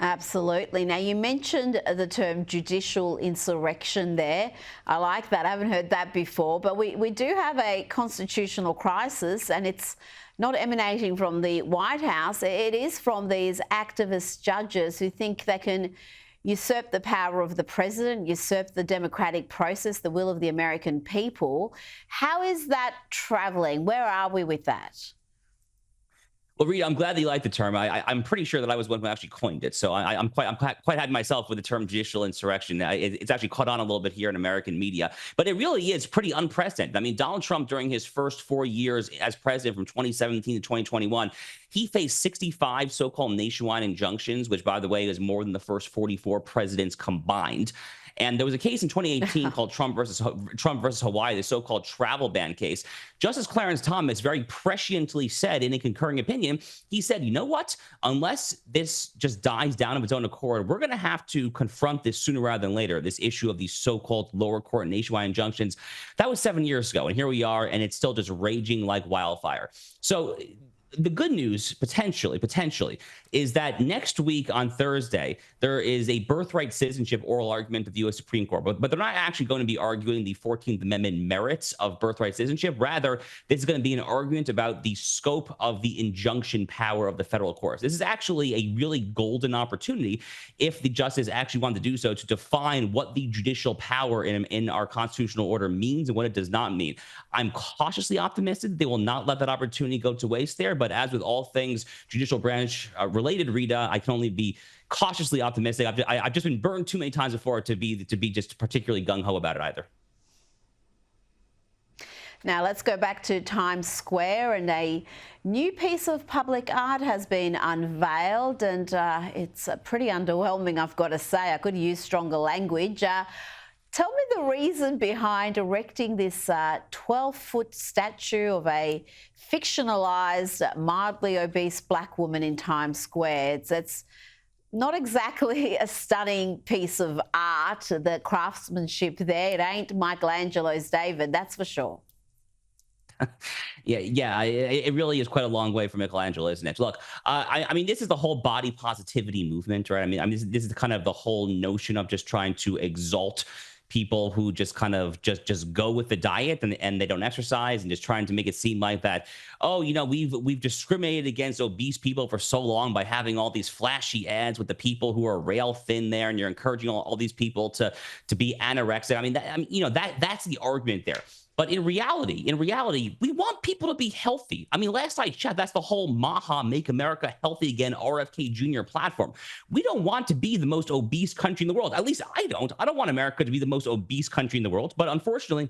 Absolutely. Now, you mentioned the term judicial insurrection there. I like that. I haven't heard that before. But we do have a constitutional crisis, and it's not emanating from the White House. It is from these activist judges who think they can usurp the power of the president, usurp the democratic process, the will of the American people. How is that travelling? Where are we with that? Well, Rita, I'm glad that you like the term. I'm pretty sure that I was one who actually coined it. So I'm quite happy myself with the term judicial insurrection. It's actually caught on a little bit here in American media, but it really is pretty unprecedented. I mean, Donald Trump, during his first 4 years as president from 2017 to 2021, he faced 65 so-called nationwide injunctions, which, by the way, is more than the first 44 presidents combined. And there was a case in 2018 called Trump versus Hawaii, the so-called travel ban case. Justice Clarence Thomas very presciently said in a concurring opinion, he said, you know what? Unless this just dies down of its own accord, we're going to have to confront this sooner rather than later, this issue of these so-called lower court nationwide injunctions. That was 7 years ago, and here we are, and it's still just raging like wildfire. So the good news, potentially, is that next week on Thursday, there is a birthright citizenship oral argument of the U.S. Supreme Court. But they're not actually going to be arguing the 14th Amendment merits of birthright citizenship. Rather, this is going to be an argument about the scope of the injunction power of the federal courts. This is actually a really golden opportunity, if the justice actually wanted to do so, to define what the judicial power in our constitutional order means and what it does not mean. I'm cautiously optimistic that they will not let that opportunity go to waste there. But as with all things judicial branch related, Rita, I can only be cautiously optimistic. I've just been burned too many times before to be just particularly gung-ho about it either. Now let's go back to Times Square, and a new piece of public art has been unveiled, and it's pretty underwhelming, I've got to say. I could use stronger language. Tell me the reason behind erecting this 12-foot statue of a fictionalised, mildly obese black woman in Times Square. It's not exactly a stunning piece of art, the craftsmanship there. It ain't Michelangelo's David, that's for sure. Yeah, it really is quite a long way from Michelangelo, isn't it? Look, I mean, this is the whole body positivity movement, right? I mean, this is kind of the whole notion of just trying to exalt people who just kind of just go with the diet and they don't exercise, and just trying to make it seem like that, oh, you know, we've discriminated against obese people for so long by having all these flashy ads with the people who are rail thin there, and you're encouraging all these people to be anorexic. I mean, you know, that's the argument there. But in reality, we want people to be healthy. I mean, last I checked, that's the whole MAHA, Make America Healthy Again, RFK Jr. platform. We don't want to be the most obese country in the world. At least I don't. I don't want America to be the most obese country in the world. But unfortunately,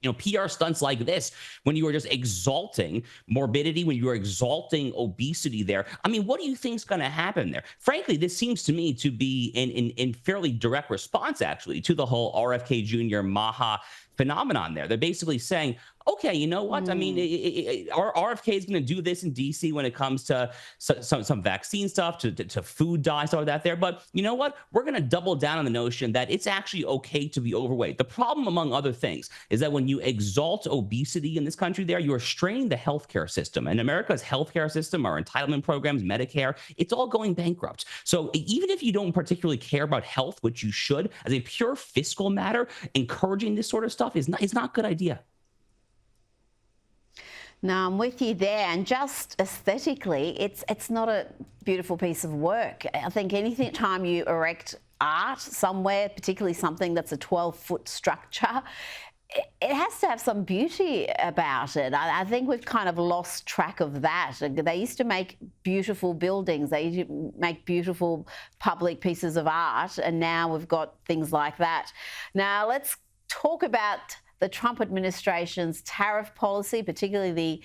you know, PR stunts like this, when you are just exalting morbidity, when you are exalting obesity there, I mean, what do you think is going to happen there? Frankly, this seems to me to be in fairly direct response, actually, to the whole RFK Jr. MAHA phenomenon there. They're basically saying, okay, you know what? I mean, our RFK is going to do this in DC when it comes to some vaccine stuff, to food dye, stuff like that there. But you know what? We're going to double down on the notion that it's actually okay to be overweight. The problem, among other things, is that when you exalt obesity in this country there, you are straining the healthcare system. And America's healthcare system, our entitlement programs, Medicare, it's all going bankrupt. So even if you don't particularly care about health, which you should, as a pure fiscal matter, encouraging this sort of stuff is not a good idea. No, I'm with you there. And just aesthetically, it's not a beautiful piece of work. I think anything time you erect art somewhere, particularly something that's a 12-foot structure, it has to have some beauty about it. I think we've kind of lost track of that. They used to make beautiful buildings. They used to make beautiful public pieces of art, and now we've got things like that. Now, let's talk about the Trump administration's tariff policy, particularly the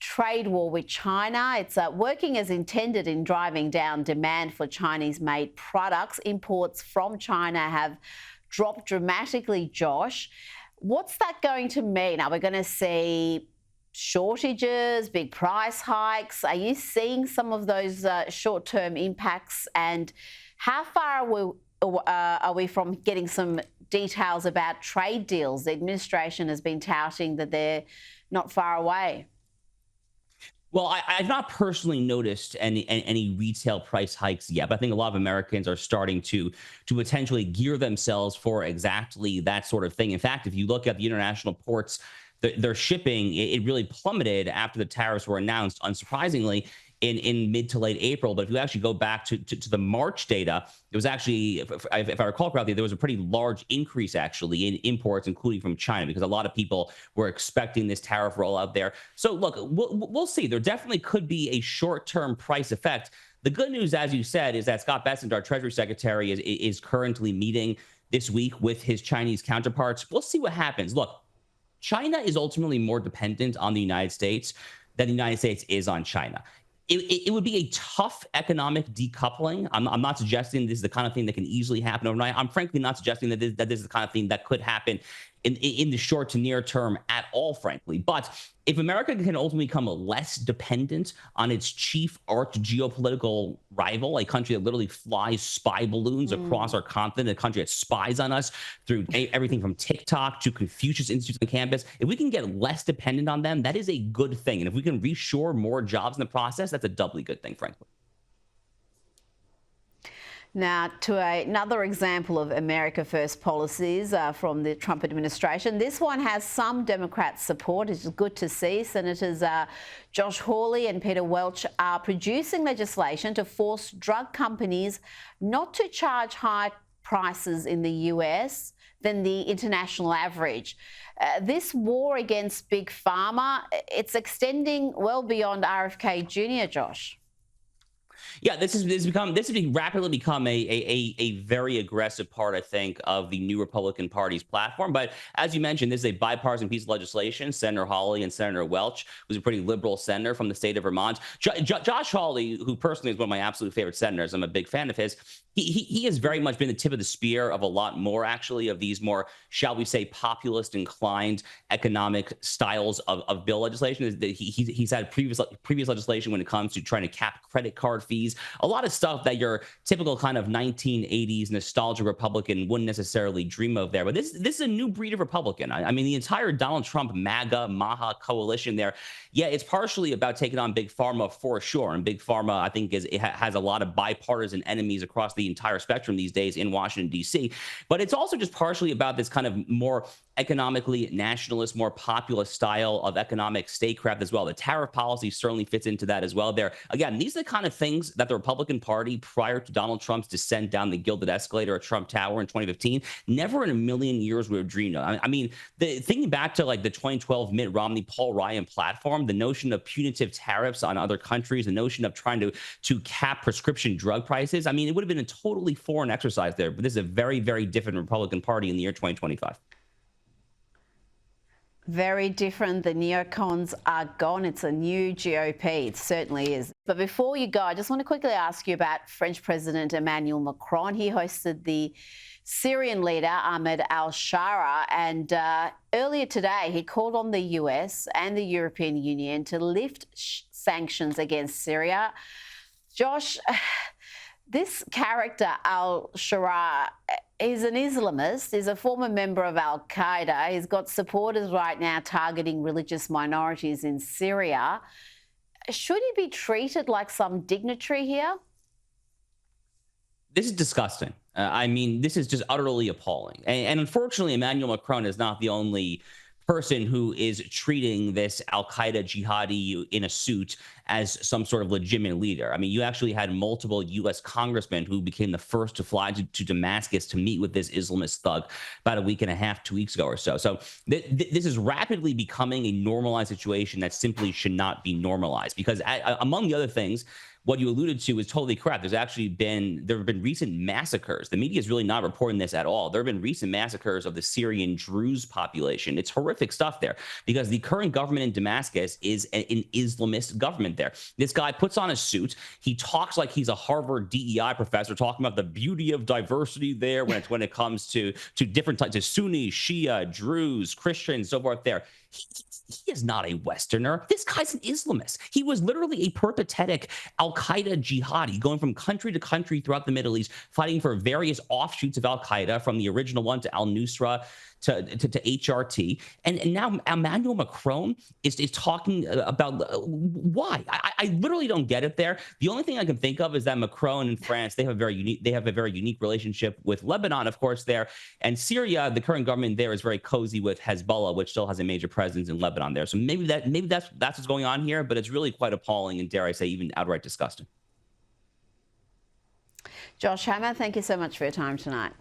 trade war with China. It's working as intended in driving down demand for Chinese-made products. Imports from China have dropped dramatically, Josh. What's that going to mean? Are we going to see shortages, big price hikes? Are you seeing some of those short-term impacts? And how far are we from getting some details about trade deals? The administration has been touting that they're not far away. Well, I've not personally noticed any retail price hikes yet, but I think a lot of Americans are starting to potentially gear themselves for exactly that sort of thing. In fact, if you look at the international ports, their shipping, it really plummeted after the tariffs were announced, unsurprisingly, in mid to late April. But if you actually go back to the March data, it was actually, if I recall correctly, there was a pretty large increase actually in imports, including from China, because a lot of people were expecting this tariff rollout there. So look, we'll see. There definitely could be a short-term price effect. The good news, as you said, is that Scott Bessent, our Treasury Secretary, is currently meeting this week with his Chinese counterparts. We'll see what happens. Look, China is ultimately more dependent on the United States than the United States is on China. It would be a tough economic decoupling. I'm not suggesting this is the kind of thing that can easily happen overnight. I'm frankly not suggesting that this is the kind of thing that could happen in the short to near term at all, frankly. But if America can ultimately become less dependent on its chief arch geopolitical rival, a country that literally flies spy balloons across our continent, a country that spies on us through everything from TikTok to Confucius Institutes on campus, if we can get less dependent on them, that is a good thing. And if we can reshore more jobs in the process, that's a doubly good thing, frankly. Now, to another example of America First policies from the Trump administration. This one has some Democrat support. It's good to see. Senators Josh Hawley and Peter Welch are producing legislation to force drug companies not to charge high prices in the US than the international average. This war against Big Pharma, it's extending well beyond RFK Jr., Josh. Yeah, this has rapidly become a very aggressive part, I think, of the new Republican Party's platform. But as you mentioned, this is a bipartisan piece of legislation. Senator Hawley and Senator Welch, who's a pretty liberal senator from the state of Vermont. Josh Hawley, who personally is one of my absolute favorite senators, I'm a big fan of his. He has very much been the tip of the spear of a lot more, actually, of these more, shall we say, populist inclined economic styles of bill legislation. He's had previous legislation when it comes to trying to cap credit card fees, a lot of stuff that your typical kind of 1980s nostalgia Republican wouldn't necessarily dream of there. But this is a new breed of Republican. I mean, the entire Donald Trump MAGA coalition there, yeah, it's partially about taking on Big Pharma for sure. And Big Pharma, I think, has a lot of bipartisan enemies across the entire spectrum these days in Washington, D.C. But it's also just partially about this kind of more economically nationalist, more populist style of economic statecraft as well. The tariff policy certainly fits into that as well there. Again, these are the kind of things that the Republican Party, prior to Donald Trump's descent down the gilded escalator at Trump Tower in 2015, never in a million years would have dreamed of. I mean, thinking back to like the 2012 Mitt Romney, Paul Ryan platform, the notion of punitive tariffs on other countries, the notion of trying to cap prescription drug prices, I mean, it would have been a totally foreign exercise there. But this is a very, very different Republican Party in the year 2025. Very different. The neocons are gone. It's a new GOP. It certainly is. But before you go, I just want to quickly ask you about French President Emmanuel Macron. He hosted the Syrian leader Ahmed al-Shara, and earlier today he called on the US and the European Union to lift sanctions against Syria. Josh, this character al-Shara is an Islamist. He's a former member of al-Qaeda. He's got supporters right now targeting religious minorities in Syria. Should he be treated like some dignitary here? This is disgusting. I mean, this is just utterly appalling. And unfortunately, Emmanuel Macron is not the only person who is treating this al-Qaeda jihadi in a suit as some sort of legitimate leader. I mean, you actually had multiple U.S. congressmen who became the first to fly to Damascus to meet with this Islamist thug about a week and a half, 2 weeks ago or so. So this is rapidly becoming a normalized situation that simply should not be normalized, because among the other things, what you alluded to is totally correct. There have been recent massacres. The media is really not reporting this at all. There have been recent massacres of the Syrian Druze population. It's horrific stuff there, because the current government in Damascus is an Islamist government there. This guy puts on a suit. He talks like he's a Harvard DEI professor, talking about the beauty of diversity there when it comes to different types of Sunni, Shia, Druze, Christians, so forth there. He is not a Westerner. This guy's an Islamist. He was literally a peripatetic al-Qaeda jihadi, going from country to country throughout the Middle East, fighting for various offshoots of al-Qaeda, from the original one to al-Nusra to HRT, and now Emmanuel Macron is talking about why. I literally don't get it there. The only thing I can think of is that Macron and France, they have a very unique relationship with Lebanon, of course, there, and Syria. The current government there is very cozy with Hezbollah, which still has a major presence in Lebanon there. So maybe that's what's going on here, but it's really quite appalling and, dare I say, even outright disgusting. Josh Hammer, thank you so much for your time tonight.